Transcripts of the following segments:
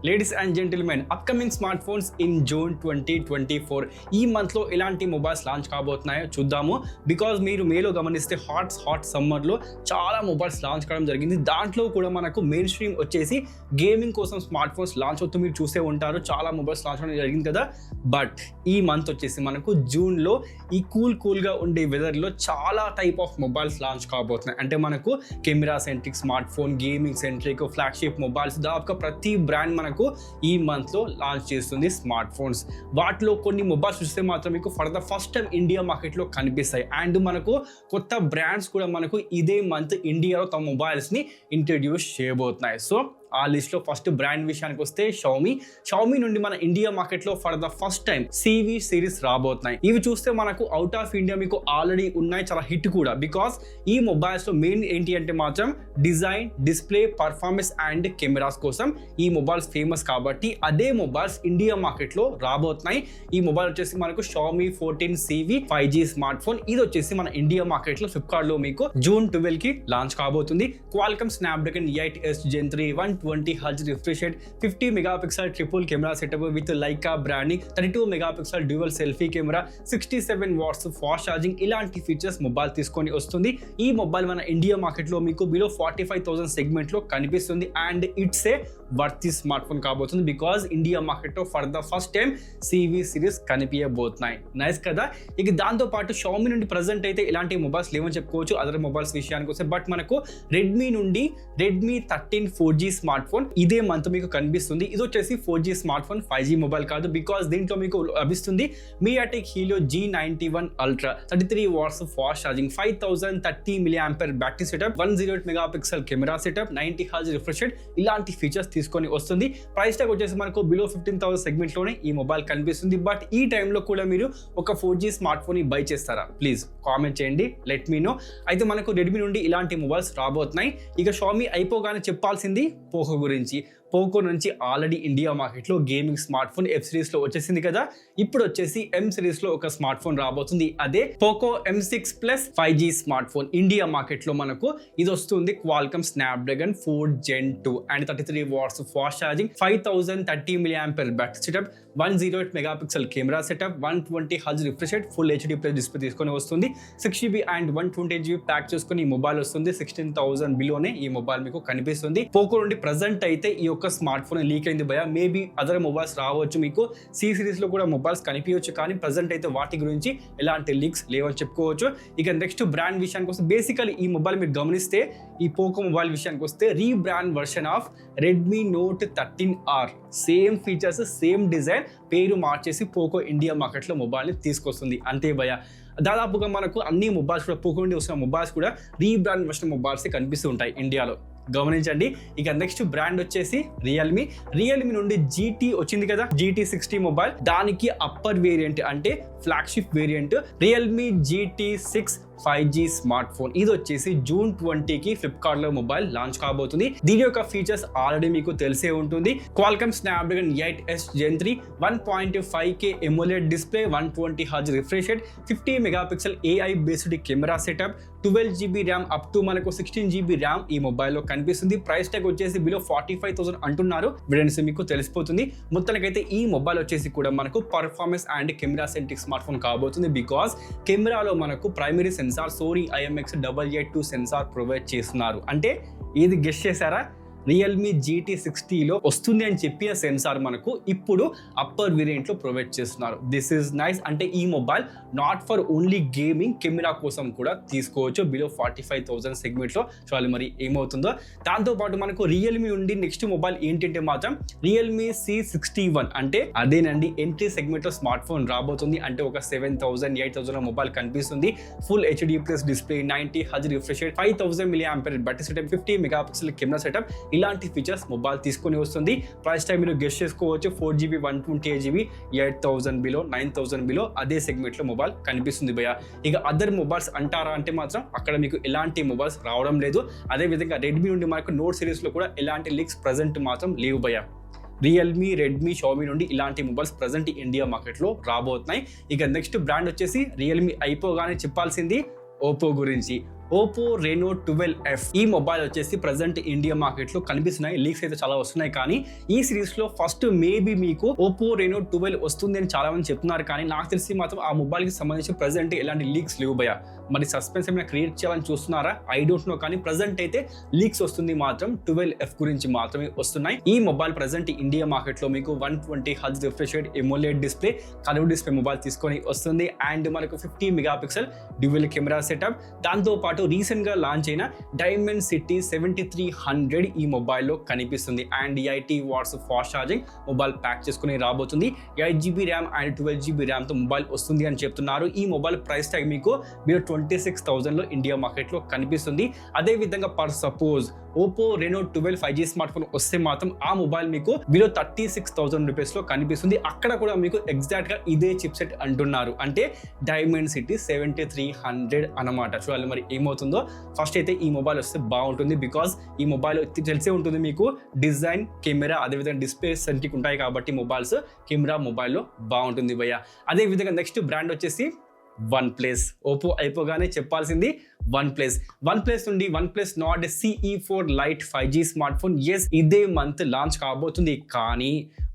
Ladies and gentlemen, upcoming smartphones in June 2024. ఈ month లో ఎలాంటి మొబైల్స్ లాంచ్ కాబోతున్నాయో చూద్దాము. బికాజ్ మీరు మేలో గమనిస్తే హాట్ సమ్మర్ లో చాలా మొబైల్స్ లాంచ్ కావడం జరిగింది. దాంట్లో కూడా మనకు మెయిన్ స్ట్రీమ్ వచ్చేసి గేమింగ్ కోసం స్మార్ట్ ఫోన్స్ లాంచ్ అవుతూ మీరు చూసే ఉంటారు. చాలా మొబైల్స్ లాంచ్ అవడం జరిగింది కదా. బట్ ఈ మంత్ వచ్చేసి మనకు జూన్ లో ఈ కూల్ గా ఉండే వెదర్ లో చాలా టైప్ ఆఫ్ మొబైల్స్ లాంచ్ కాబోతున్నాయి. అంటే మనకు camera centric smart phone, gaming centric, flagship mobiles, దాదాపుగా ప్రతి బ్రాండ్ మనకు ఈ మంత్ లో లాంచ్ చేస్తుంది స్మార్ట్ ఫోన్స్. వాటిలో కొన్ని మొబైల్స్ చూస్తే మాత్రం మీకు for the first time India market లో కనిపిస్తాయి. అండ్ మనకు కొత్త బ్రాండ్స్ కూడా మనకు ఇదే మంత్ ఇండియాలో తమ మొబైల్స్ ని ఇంట్రడ్యూస్ చేయబోతున్నాయి. సో ఆ లిస్ట్ లో ఫస్ట్ బ్రాండ్ విషయానికి వస్తే షామీ నుండి మన ఇండియా మార్కెట్ లో for the first time CV series రాబోతున్నాయి. ఇవి చూస్తే మనకు అవుట్ ఆఫ్ ఇండియా మీకు ఆల్రెడీ ఉన్నాయి, చాలా హిట్ కూడా. బికాస్ ఈ మొబైల్స్ లో మెయిన్ ఏంటి అంటే మాత్రం design, display, performance and cameras కోసం ఈ మొబైల్స్ ఫేమస్ కాబట్టి అదే మొబైల్స్ ఇండియా మార్కెట్ లో రాబోతున్నాయి. ఈ మొబైల్ వచ్చేసి మనకు Xiaomi 14 CV 5G smart phone. ఇది వచ్చేసి మన ఇండియా మార్కెట్ లో ఫ్లిప్కార్ట్ లో మీకు జూన్ 12 కి లాంచ్ కాబోతుంది. Qualcomm Snapdragon 8S Gen 3 120Hz refresh rate, 50 megapixel triple camera setup with Leica branding, 32 megapixel dual selfie camera, 67 watts fast charging, ఇలాంటి features mobile తీసుకొని వస్తుంది. ఈ మొబైల్ మన ఇండియా మార్కెట్ లో మీకు బిలో 45,000 సెగ్మెంట్ లో కనిపిస్తుంది. And it's a worthy smart phone కాబోతుంది. బికాస్ ఇండియా మార్కెట్ లో for the first time CV series కనిపించబోతున్నాయి. నైస్ కదా. ఇక దాంతో పాటు Xiaomi నుండి ప్రజెంట్ అయితే ఇలాంటి మొబైల్స్ లేవని చెప్పుకోవచ్చు అదర్ మొబైల్స్ విషయానికి వస్తే. బట్ మనకు రెడ్మీ నుండి Redmi 13 4G స్మార్ట్ ఫోన్ ఇదే మంత్ మీకు కనిపిస్తుంది. ఇది వచ్చేసి 4G smart phone, 5G mobile కాదు. బికాస్ దీంట్లో మీకు లభిస్తుంది MediaTek Helio G91 Ultra, 33 watts fast charging, 5030 mAh battery setup, 108 megapixel camera setup, 90Hz refresh rate, ఇలాంటి ఫీచర్స్ తీసుకొని వస్తుంది. ప్రైస్ ట్యాగ్ వచ్చేసి మనకు బిలో 15,000 సెగ్మెంట్ లోనే ఈ మొబైల్ కనిపిస్తుంది. బట్ ఈ టైంలో కూడా మీరు ఒక 4G స్మార్ట్ ఫోన్ ని బై చేస్తారా? ప్లీజ్ కామెంట్ చేయండి, లెట్ మీ నో. అయితే మనకు రెడ్మీ నుండి ఇలాంటి మొబైల్స్ రాబోతున్నాయి. ఇక Xiaomi అయిపోగానే చెప్పాల్సింది పోకో గురించి. పోకో నుంచి ఆల్రెడీ ఇండియా మార్కెట్లో gaming smart phone F series లో వచ్చేసింది కదా. ఇప్పుడు వచ్చేసి M సిరీస్ లో ఒక స్మార్ట్ ఫోన్ రాబోతుంది. అదే Poco M6 Plus 5G smart phone. India market లో మనకు ఇది వస్తుంది. Qualcomm Snapdragon 4 Gen 2 and 33 watts fast charging, 5030 mAh battery setup, 108 megapixel camera setup, 120Hz refresh rate, full HD plus display తీసుకొని వస్తుంది. 6GB అండ్ 128GB ప్యాక్ చేసుకుని ఈ mobile వస్తుంది. 16,000 బిలోనే ఈ మొబైల్ మీకు కనిపిస్తుంది. పోకో నుండి ప్రజెంట్ అయితే ఈ ఒక స్మార్ట్ ఫోన్ లీక్ అయింది భయ. మేబీ అదర్ మొబైల్స్ రావచ్చు, మీకు C సిరీస్ లో కూడా మొబైల్స్ కనిపించవచ్చు. కానీ ప్రజెంట్ అయితే వాటి గురించి ఎలాంటి లీక్స్ లేవని చెప్పుకోవచ్చు. ఇక నెక్స్ట్ బ్రాండ్ విషయానికి వస్తే బేసికలీ ఈ మొబైల్ మీరు గమనిస్తే ఈ పోకో మొబైల్ విషయానికి వస్తే rebrand version of Redmi Note 13R, same features, same design, పేరు మార్చేసి పోకో ఇండియా మార్కెట్ లో మొబైల్ ని తీసుకొస్తుంది. అంతే భయ. దాదాపుగా మనకు అన్ని మొబైల్స్ కూడా పోకో నుండి వస్తున్న మొబైల్స్ కూడా రీబ్రాండ్ వర్షన్ మొబైల్స్ కనిపిస్తూ ఉంటాయి ఇండియాలో, గమనించండి. ఇక నెక్స్ట్ బ్రాండ్ వచ్చేసి రియల్మీ నుండి GT వచ్చింది కదా, GT 60 మొబైల్. దానికి అప్పర్ వేరియంట్ అంటే flagship variant Realme GT 6 5G smart phone. ఇది వచ్చేసి జూన్ 20కి ఫ్లిప్కార్ట్ లో మొబైల్ లాంచ్ కాబోతుంది. దీని యొక్క ఫీచర్స్ ఆల్రెడీ మీకు తెలిసే ఉంటుంది. Qualcomm Snapdragon 8S Gen 3, 1.5K AMOLED display, 120Hz refresh rate, 50 megapixel AI based camera setup, 12GB RAM up to మనకు 16GB ర్యామ్ ఈ మొబైల్లో కనిపిస్తుంది. ప్రైస్ ట్యాగ్ వచ్చేసి బిలో 45,000 అంటున్నారు. విడన్స్ మీకు తెలిసిపోతుంది. మొత్తానికైతే ఈ మొబైల్ వచ్చేసి కూడా మనకు performance and camera centric smart phone కాబోతుంది. బికాస్ కెమెరాలో మనకు primary sensor Sony IMX882 sensor provide చేస్తున్నారు. అంటే ఇది గెస్ చేశారా? Realme GT 60లో వస్తుంది అని చెప్పిన సెన్సార్ మనకు ఇప్పుడు అప్పర్ వేరియంట్ లో ప్రొవైడ్ చేస్తున్నారు. This is nice. అంటే ఈ mobile not for only gaming, camera కోసం కూడా తీసుకోవచ్చు బిలో 45,000 సెగ్మెంట్ లో. చూడాలి మరి ఏమవుతుందో. దాంతో పాటు మనకు రియల్మీ నుండి నెక్స్ట్ మొబైల్ ఏంటంటే మాత్రం Realme C61, అంటే అదేనండి ఎంట్రీ సెగ్మెంట్ లో స్మార్ట్ ఫోన్ రాబోతుంది. అంటే ఒక 7,000 8,000 మొబైల్ కనిపిస్తుంది. Full HD plus display, 90Hz refresh rate, 5000 mAh battery setup, 50 megapixel camera setup, ఇలాంటి ఫీచర్స్ మొబైల్ తీసుకొని వస్తుంది. ప్రైస్ టైం మీరు గెస్ చేసుకోవచ్చు. 4GB 128GB 8,000 బిలో, 9,000 బిలో అదే సెగ్మెంట్ లో మొబైల్ కనిపిస్తుంది భయ. ఇక అదర్ మొబైల్స్ అంటారా అంటే మాత్రం అక్కడ మీకు ఎలాంటి మొబైల్స్ రావడం లేదు. అదే విధంగా రెడ్మీ నుండి మనకు నోట్ సిరీస్ లో కూడా ఎలాంటి లీక్స్ ప్రజెంట్ మాత్రం లేవు భయ. Realme, Redmi, Xiaomi నుండి ఇలాంటి మొబైల్స్ ప్రజెంట్ ఇండియా మార్కెట్ లో రాబోతున్నాయి. ఇక నెక్స్ట్ బ్రాండ్ వచ్చేసి Realme అయిపోగానే చెప్పాల్సింది ఓపో గురించి. Oppo Reno 12F ఈ మొబైల్ వచ్చేసి ప్రజెంట్ ఇండియా మార్కెట్ లో కనిపిస్తున్నాయి. లీక్స్ అయితే చాలా వస్తున్నాయి, కానీ ఈ సిరీస్ లో ఫస్ట్ మేబీ మీకు Oppo Reno 12 వస్తుంది అని చాలా మంది చెప్తున్నారు. కానీ నాకు తెలిసి మాత్రం ఆ మొబైల్ కి సంబంధించి ప్రజెంట్ ఎలాంటి లీక్స్ లేవు భయ్యా. మరి సస్పెన్స్ ఏమైనా క్రియేట్ చేయాలని చూస్తున్నారా? I don't know. కానీ ప్రజెంట్ అయితే లీక్స్ వస్తుంది మాత్రం 12F గురించి మాత్రమే వస్తున్నాయి. ఈ మొబైల్ ప్రజెంట్ ఇండియా మార్కెట్ లో మీకు 120Hz refresh rate AMOLED display curved display mobile తీసుకొని వస్తుంది. అండ్ మనకు 50 మెగాపిక్సెల్ డ్యూయల్ కెమెరా సెటప్, దాంతో పాటు రీసెంట్ గా లాంచ్ అయిన Dimensity 7300 ఈ మొబైల్లో కనిపిస్తుంది. And 80 watts fast charging mobile pack చేసుకుని రాబోతుంది. 8GB RAM and 12GB RAM తో మొబైల్ వస్తుంది అని చెప్తున్నారు. ఈ మొబైల్ ప్రైస్ ట్యాగ్ మీకు 26,000 లో ఇండియా మార్కెట్ లో కనిపిస్తుంది. అదే విధంగా per suppose Oppo Reno 12 5G smart phone వస్తే మాత్రం ఆ మొబైల్ మీకు 36,000 రూపీస్ లో కనిపిస్తుంది. అక్కడ కూడా మీకు ఎగ్జాక్ట్ గా ఇదే చిప్ సెట్ అంటున్నారు, అంటే Dimensity 7300 అన్నమాట. చూడాలి మరి ఏమవుతుందో. ఫస్ట్ అయితే ఈ మొబైల్ వస్తే బాగుంటుంది, బికాస్ ఈ మొబైల్ తెలిసే ఉంటుంది మీకు డిజైన్, కెమెరా, అదేవిధంగా డిస్ప్లే సెంట్రిక్ ఉంటాయి కాబట్టి మొబైల్స్ కెమెరా మొబైల్లో బాగుంటుంది భయ్య. అదే విధంగా నెక్స్ట్ బ్రాండ్ వచ్చేసి OnePlus. Oppo అయిపోగానే చెప్పాల్సింది OnePlus నుండి OnePlus Nord CE4 Lite 5G smart phone ఇదే మంత్ లాంచ్ కాబోతుంది. కానీ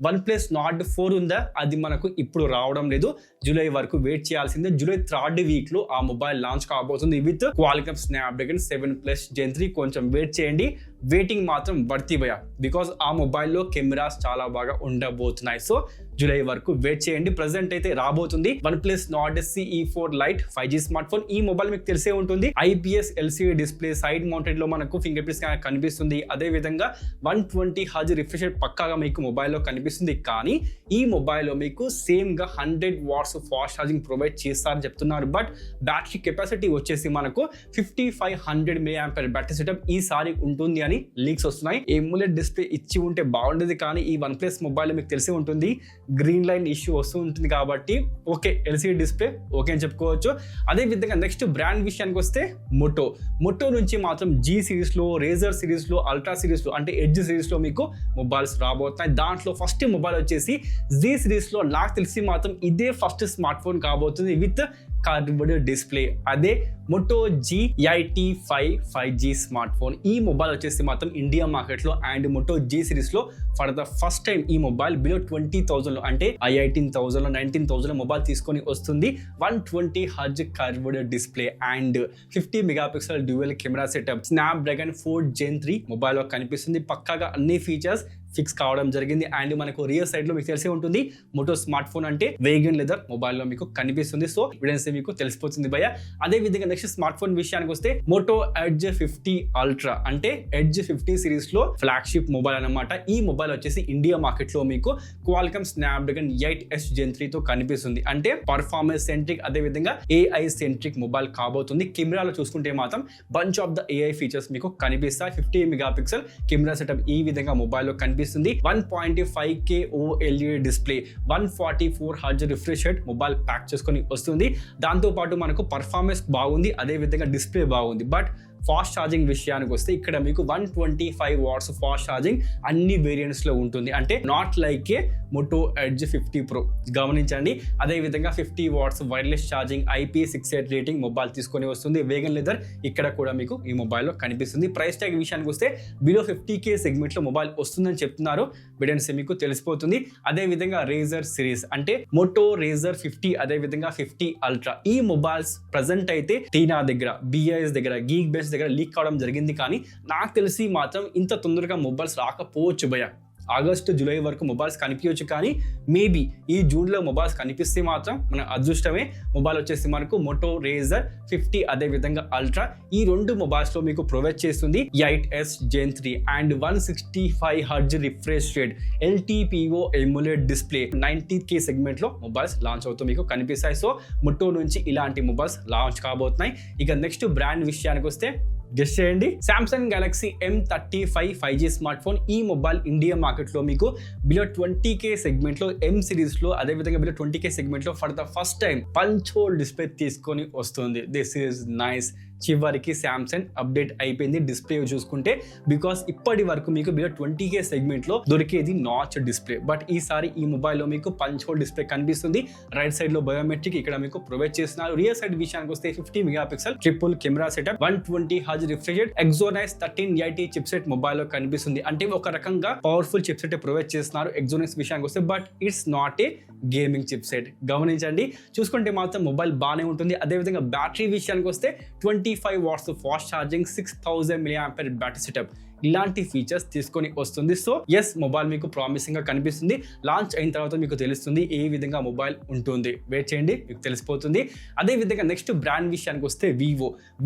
OnePlus Nord 4 ఉందా, అది మనకు ఇప్పుడు రావడం లేదు. జూలై వరకు వెయిట్ చేయాల్సిందే. జూలై 3rd వీక్ లో ఆ మొబైల్ లాంచ్ కాబోతుంది విత్ Qualcomm Snapdragon 7+ Gen 3. కొంచెం వెయిట్ చేయండి, వెయిటింగ్ మాత్రం వర్తి భయ్యా, బికాస్ ఆ మొబైల్లో కెమెరాస్ చాలా బాగా ఉండబోతున్నాయి. సో జూలై వరకు వెయిట్ చేయండి. ప్రెసెంట్ అయితే రాబోతుంది OnePlus Nord CE4 Lite 5G smart phone. ఈ మొబైల్ మీకు తెలిసే ఉంటుంది. IPS LCD display, side mounted లో మనకు ఫింగర్ ప్రింట్ స్కానర్ కనిపిస్తుంది. అదే విధంగా 120Hz రిఫ్రెష్ రేట్ పక్కాగా మీకు మొబైల్లో కనిపిస్తుంది. కానీ ఈ మొబైల్లో మీకు సేమ్ గా 100 వాట్స్ ఫాస్ట్ ఛార్జింగ్ ప్రొవైడ్ చేస్తారని చెప్తున్నారు. బట్ బ్యాటరీ కెపాసిటీ వచ్చేసి మనకు 5500 mAh బ్యాటరీ సెటప్ ఈసారి ఉంటుంది అని లీక్స్ వస్తున్నాయి. AMOLED డిస్ప్లే ఇచ్చి ఉంటే బాగుండేది, కానీ ఈ OnePlus మొబైల్ మీకు తెలిసి ఉంటుంది గ్రీన్ లైన్ ఇష్యూ వస్తూ ఉంటుంది కాబట్టి ఓకే, LCD డిస్ప్లే ఓకే అని చెప్పుకోవచ్చు. అదే విధంగా నెక్స్ట్ బ్రాండ్ విషయానికి వస్తే మొటో నుంచి మాత్రం G సిరీస్ లో, రేజర్ సిరీస్ లో, అల్ట్రా సిరీస్ లో, అంటే ఎడ్జ్ సిరీస్ లో మీకు మొబైల్స్ రాబోతున్నాయి. దాంట్లో ఫస్ట్ మొబైల్ వచ్చేసి Z సిరీస్ లో నాకు తెలిసి మాత్రం ఇదే ఫస్ట్ స్మార్ట్ ఫోన్ కాబోతుంది విత్ కర్వ్డ్ డిస్ప్లే. అదే Moto G85 5G smart phone. ఈ మొబైల్ వచ్చేసి మాత్రం ఇండియా మార్కెట్ లో అండ్ Moto G సిరీస్ లో ఫర్ ద ఫస్ట్ టైం ఈ మొబైల్ బిలో 20,000 లో, అంటే 18,000 19,000 మొబైల్ తీసుకొని వస్తుంది. 120Hz curved display and 50 megapixel dual camera setup, Snapdragon 4 Gen 3 mobile లో కనిపిస్తుంది. పక్కాగా అన్ని ఫీచర్స్ ఫిక్స్ కావడం జరిగింది. అండ్ మనకు రియర్ సైడ్ లో మీకు తెలిసే ఉంటుంది మోటో స్మార్ట్ ఫోన్ అంటే వేగన్ లెదర్ మొబైల్ లో మీకు కనిపిస్తుంది. సో ఎవిడెన్స్ మీకు తెలిసిపోతుంది భయ్య. అదే విధంగా నెక్స్ట్ స్మార్ట్ ఫోన్ విషయానికి వస్తే Moto Edge 50 Ultra, అంటే Edge 50 సిరీస్ లో ఫ్లాగ్షిప్ మొబైల్ అన్నమాట. ఈ మొబైల్ వచ్చేసి ఇండియా మార్కెట్ లో మీకు Qualcomm Snapdragon 8s Gen 3 తో కనిపిస్తుంది. అంటే పర్ఫార్మెన్స్ సెంట్రిక్, అదే విధంగా AI సెంట్రిక్ మొబైల్ కాబోతుంది. కెమెరాలో చూసుకుంటే మాత్రం bunch of the AI features మీకు కనిపిస్తాయి. 50 మెగాపిక్సెల్ కెమెరా సెటప్ ఈ విధంగా మొబైల్ లో కనిపిస్తుంది. 1.5K OLED display, 144Hz refresh rate mobile pack చేసుకొని వస్తుంది. దాంతో పాటు మనకు పర్ఫార్మెన్స్ బాగుంది, అదే విధంగా డిస్ప్లే బాగుంది. బట్ ఫాస్ట్ ఛార్జింగ్ విషయానికి వస్తే ఇక్కడ మీకు 125 వాట్స్ ఫాస్ట్ ఛార్జింగ్ అన్ని వేరియంట్స్ లో ఉంటుంది. అంటే not like a Moto Edge 50 Pro గమనించండి. అదే విధంగా 50 watts wireless charging, IP68 rating mobile తీసుకొని వస్తుంది. వేగన్ లెదర్ ఇక్కడ కూడా మీకు ఈ మొబైల్లో కనిపిస్తుంది. ప్రైస్ ట్యాగ్ విషయానికి వస్తే బిలో 50K సెగ్మెంట్ లో మొబైల్ వస్తుందని చెప్తున్నారు. బిడెన్స్ మీకు తెలిసిపోతుంది. అదే విధంగా రేజర్ సిరీస్, అంటే Moto Razr 50, అదే విధంగా 50 Ultra, ఈ మొబైల్స్ ప్రజెంట్ అయితే టీనా దగ్గర, BIS దగ్గర, గీక్ బేస్ దగ్గర లీక్ కావడం జరిగింది. కానీ నాకు తెలిసి మాత్రం ఇంత తొందరగా మొబైల్స్ రాకపోవచ్చు భయ్య. ఆగస్టు జూలై వరకు మొబైల్స్ కనిపించవచ్చు, కానీ మేబీ ఈ జూన్లో మొబైల్స్ కనిపిస్తే మాత్రం మన అదృష్టమే. మొబైల్ వచ్చేసి మనకు Moto Razr 50 అదే విధంగా అల్ట్రా, ఈ రెండు మొబైల్స్ లో మీకు ప్రొవైడ్ చేస్తుంది 8s Gen 3 and 165Hz refresh rate, LTPO AMOLED display. 90K segment లో మొబైల్స్ లాంచ్ అవుతూ మీకు కనిపిస్తాయి. సో మొటో నుంచి ఇలాంటి మొబైల్స్ లాంచ్ కాబోతున్నాయి. ఇక నెక్స్ట్ బ్రాండ్ విషయానికి వస్తే గెస్ చేయండి. Samsung Galaxy M35 5G smart phone. ఈ మొబైల్ ఇండియా మార్కెట్ లో మీకు బిలో 20K సెగ్మెంట్ లో M సిరీస్ లో, అదే విధంగా బిలో 20K సెగ్మెంట్ లో for the first time punch whole display తీసుకొని వస్తుంది. This is nice. చివరికి శాంసంగ్ అప్డేట్ అయిపోయింది డిస్ప్లే చూసుకుంటే. బికాస్ ఇప్పటి వరకు మీకు బిలో 20K సెగ్మెంట్ లో దొరికేది నాచ్ డిస్ప్లే, బట్ ఈసారి ఈ మొబైల్లో మీకు పంచ్ హోల్ డిస్ప్లే కనిపిస్తుంది. రైట్ సైడ్ లో బయోమెట్రిక్ ఇక్కడ మీకు ప్రొవైడ్ చేస్తున్నారు. రియర్ సైడ్ విషయానికి వస్తే 50 megapixel triple camera setup, 120 Hz refresh rate, Exynos 1380 chipset mobile లో కనిపిస్తుంది. అంటే ఒక రకంగా పవర్ఫుల్ చిప్సెట్ ప్రొవైడ్ చేస్తున్నారు Exynos విషయానికి వస్తే, but it's not a gaming chipset. గమనించండి, చూసుకుంటే మాత్రం మొబైల్ బాగానే ఉంటుంది. అదేవిధంగా బ్యాటరీ విషయానికి వస్తే 25 watts fast charging, 6000 mAh battery setup, ఇలాంటి ఫీచర్స్ తీసుకొని వస్తుంది. సో ఎస్, మొబైల్ మీకు ప్రామిసింగ్ గా కనిపిస్తుంది. లాంచ్ అయిన తర్వాత మీకు తెలుస్తుంది ఏ విధంగా మొబైల్ ఉంటుంది. వెయిట్ చేయండి, మీకు తెలిసిపోతుంది. అదే విధంగా నెక్స్ట్ బ్రాండ్ విషయానికి వస్తే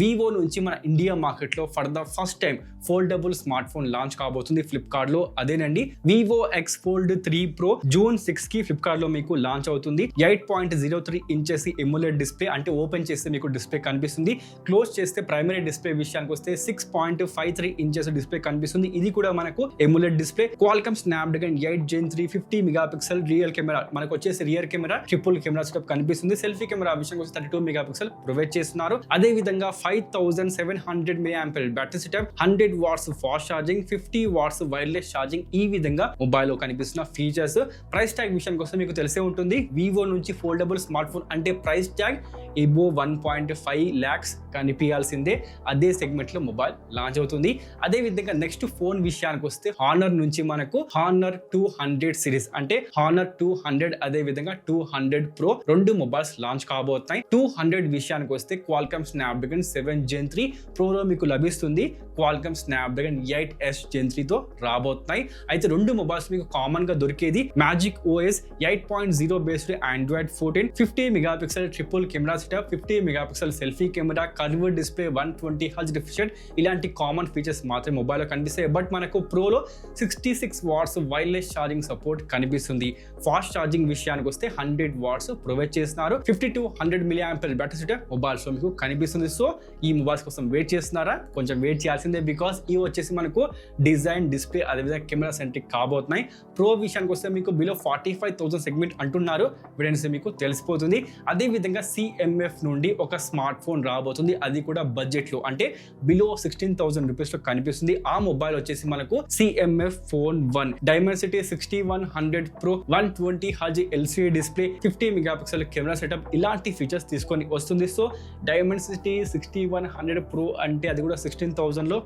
వివో నుంచి మన ఇండియా మార్కెట్ లో for the first time foldable smart phone launch కాబోతుంది ఫ్లిప్కార్ట్ లో. అదేనండి Vivo X Fold 3 Pro June 6 కి ఫ్లిప్కార్ట్ లో మీకు లాంచ్ అవుతుంది. 8.03 ఇంచెస్ ఎమ్యులేట్ డిస్ప్లే, అంటే ఓపెన్ చేస్తే మీకు డిస్ప్లే కనిపిస్తుంది. క్లోజ్ చేస్తే ప్రైమరీ డిస్ప్లే విషయానికి వస్తే 6.53 ఇంచెస్ డిస్ప్లే కనిపిస్తుంది. ఇది కూడా మనకు emulate display. Qualcomm Snapdragon 8 Gen 3 50 megapixel real camera, మనకు వచ్చేసి rear camera triple camera setup కనిపిస్తుంది. సెల్ఫీ కెమెరా విషయానికి వస్తే 32 మెగాపిక్సెల్ ప్రొవైడ్ చేస్తున్నారు. అదే విధంగా 5700 mAh battery setup, 100 watts fast charging, 50 watts wireless charging, ఈ విధంగా మొబైల్ లో కనిపిస్తున్న ఫీచర్స్. ప్రైస్ ట్యాగ్ విషయానికి వస్తే మీకు తెలిసే ఉంటుంది. వివో నుంచి ఫోల్డబుల్ స్మార్ట్ ఫోన్ అంటే ప్రైస్ ట్యాగ్ ఎబో 1.5 lakhs కనిపించాల్సిందే. అదే సెగ్మెంట్ లో మొబైల్ లాంచ్ అవుతుంది. అదే విధంగా నెక్స్ట్ ఫోన్ విషయానికి వస్తే హానర్ నుంచి మనకు హానర్ 200 సిరీస్, అంటే హానర్ 200 అదే విధంగా 200 Pro రెండు మొబైల్స్ లాంచ్ కాబోతున్నాయి. 200 విషయానికి వస్తే Qualcomm Snapdragon 7 Gen 3 Pro లో మీకు లభిస్తుంది. Qualcomm Snapdragon 8s Gen 3 తో రాబోతున్నాయి. అయితే రెండు మొబైల్స్ మీకు కామన్ గా దొరికేది magic OS 8.0 based Android 14, 50 megapixel triple camera setup, 50 megapixel selfie camera, curved display, 120 Hz refresh rate, ఇలాంటి కామన్ ఫీచర్స్ మాత్రమే మొబైల్ లో కనిపిస్తాయి. బట్ మనకు ప్రోలో 66 వాట్స్ వైర్లెస్ ఛార్జింగ్ సపోర్ట్ కనిపిస్తుంది. ఫాస్ట్ ఛార్జింగ్ విషయానికి వస్తే 100 వాట్స్ ప్రొవైడ్ చేస్తున్నారు. 50-100 mAh బ్యాటరీ సెటప్ మొబైల్స్ లో మీకు కనిపిస్తుంది. సో ఈ మొబైల్స్ కోసం వెయిట్ చేస్తున్నారా? కొంచెం వెయిట్ చేయాల్సిందే, బికాస్ ఇవి వచ్చేసి మనకు డిజైన్, డిస్ప్లే అదేవిధంగా కెమెరా సెంట్రిక్ కాబోతున్నాయి. ప్రో విషయానికి వస్తే మీకు బిలో 45,000 సెగ్మెంట్ అంటున్నారు. వీడియోస్ మీకు తెలిసిపోతుంది. అదే విధంగా CMF నుండి ఒక స్మార్ట్ ఫోన్ రాబోతుంది. అది కూడా బడ్జెట్ లో, అంటే బిలో 16,000 రూపీస్ లో కనిపిస్తుంది. ఆ మొబైల్ వచ్చేసి మనకు CMF Phone 1 Dimensity 6100 Pro 120 Hz LCD display, 50 megapixel camera setup, ఇలాంటి ఫీచర్స్ తీసుకొని వస్తుంది. సో Dimensity 6100 Pro అంటే అది కూడా 16,000 లో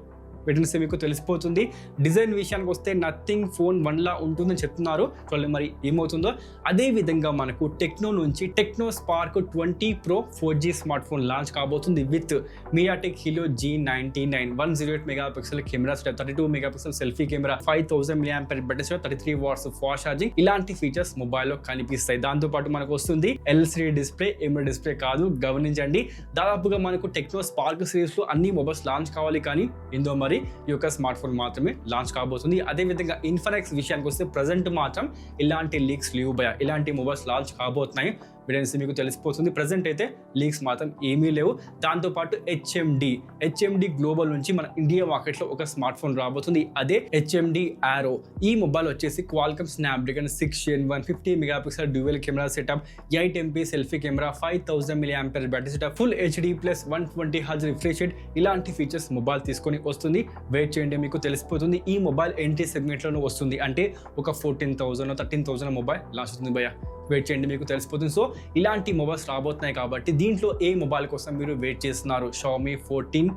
వెంటనే మీకు తెలిసిపోతుంది. డిజైన్ విషయానికి వస్తే నథింగ్ ఫోన్ 1 లా ఉంటుందని చెప్తున్నారు. చూడండి మరి ఏమవుతుందో. అదే విధంగా మనకు టెక్నో నుంచి Tecno Spark 20 Pro 4G smart phone launch కాబోతుంది with MediaTek Helio G99, 108 megapixel camera setup, 32 megapixel selfie camera, 5000 mAh battery setup, 33 watts fast charging, ఇలాంటి ఫీచర్స్ మొబైల్లో కనిపిస్తాయి. దాంతో పాటు మనకు వస్తుంది LCD డిస్ప్లే, AMOLED డిస్ప్లే కాదు. గమనించండి, దాదాపుగా మనకు టెక్నో స్పార్క్ సిరీస్ లో అన్ని మొబైల్స్ లాంచ్ కావాలి, కానీ ఇందో మరి ఈ యొక్క స్మార్ట్ ఫోన్ మాత్రమే లాంచ్ కాబోతుంది. అదే విధంగా ఇన్ఫినిక్స్ విషయానికి వస్తే ప్రజెంట్ మాత్రం ఇలాంటి లీక్స్ లేవు భయ, ఇలాంటి మొబైల్స్ లాంచ్ కాబోతున్నాయి. వీడియోస్ మీకు తెలిసిపోతుంది. ప్రజెంట్ అయితే లీక్స్ మాత్రం ఏమీ లేవు. దాంతోపాటు హెచ్ఎండి గ్లోబల్ నుంచి మన ఇండియా మార్కెట్ లో ఒక స్మార్ట్ ఫోన్ రాబోతుంది. అదే HMD Aero. ఈ మొబైల్ వచ్చేసి Qualcomm Snapdragon 6 Gen 1 50 megapixel dual camera setup, 8 MP selfie camera, 5000 mAh battery setup, full HD plus 120 Hz refresh rate, ఇలాంటి ఫీచర్స్ మొబైల్ తీసుకొని వస్తుంది. వెయిట్ చేయండి, మీకు తెలిసిపోతుంది. ఈ మొబైల్ ఎంట్రీ సెగ్మెంట్ లోనే వస్తుంది, అంటే ఒక 14,000 13,000 మొబైల్ లాంచ్ అవుతుంది భయ్య. వెయిట్ చేయండి, మీకు తెలిసిపోతుంది. సో ఇలాంటి మొబైల్స్ రాబోతున్నాయి కాబట్టి దీంట్లో ఏ మొబైల్ కోసం మీరు వెయిట్ చేస్తున్నారు? Xiaomi 14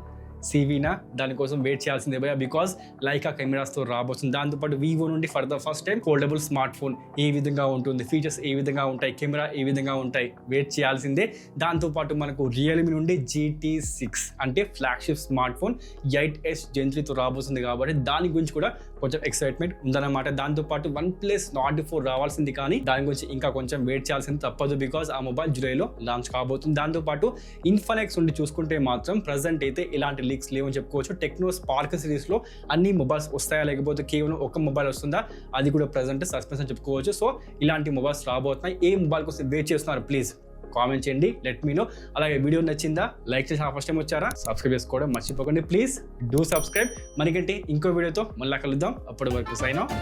CVనా? దానికోసం వెయిట్ చేయాల్సిందే భయ, బికాస్ లైకా కెమెరాస్తో రాబోతుంది. దాంతోపాటు వివో నుండి for the first time foldable smart phone ఏ విధంగా ఉంటుంది, ఫీచర్స్ ఏ విధంగా ఉంటాయి, కెమెరా ఏ విధంగా ఉంటాయి, వెయిట్ చేయాల్సిందే. దాంతోపాటు మనకు రియల్మీ నుండి GT6 అంటే flagship smart phone 8s Gen 3తో రాబోతుంది, కాబట్టి దాని గురించి కూడా కొంచెం ఎక్సైట్మెంట్ ఉందన్నమాట. దాంతోపాటు OnePlus Nord 4 రావాల్సింది, కానీ దాని గురించి ఇంకా కొంచెం వెయిట్ చేయాల్సింది తప్పదు, బికాస్ ఆ మొబైల్ జూలైలో లాంచ్ కాబోతుంది. దాంతోపాటు ఇన్ఫినిక్స్ నుండి చూసుకుంటే మాత్రం ప్రజెంట్ అయితే ఇలాంటి లీక్స్ లేవని చెప్పుకోవచ్చు. టెక్నో స్పార్క్ సిరీస్ లో అన్ని మొబైల్స్ వస్తాయా, లేకపోతే కేవలం ఒక మొబైల్ వస్తుందా, అది కూడా ప్రజెంట్ సస్పెన్స్ అని చెప్పుకోవచ్చు. సో ఇలాంటి మొబైల్స్ రాబోతున్నాయి. ఏ మొబైల్ కోసం వెయిట్ చేస్తున్నారు ప్లీజ్ కామెంట్ చేయండి, లెట్ మీ నో. అలాగే వీడియో నచ్చిందా, లైక్ చేసి ఫస్ట్ టైం వచ్చారా, సబ్స్క్రైబ్ చేసుకోవడం మర్చిపోకండి. Please do subscribe. మనకంటే ఇంకో వీడియోతో మళ్ళీ కలుద్దాం. అప్పటి వరకు సైన్ ఆఫ్.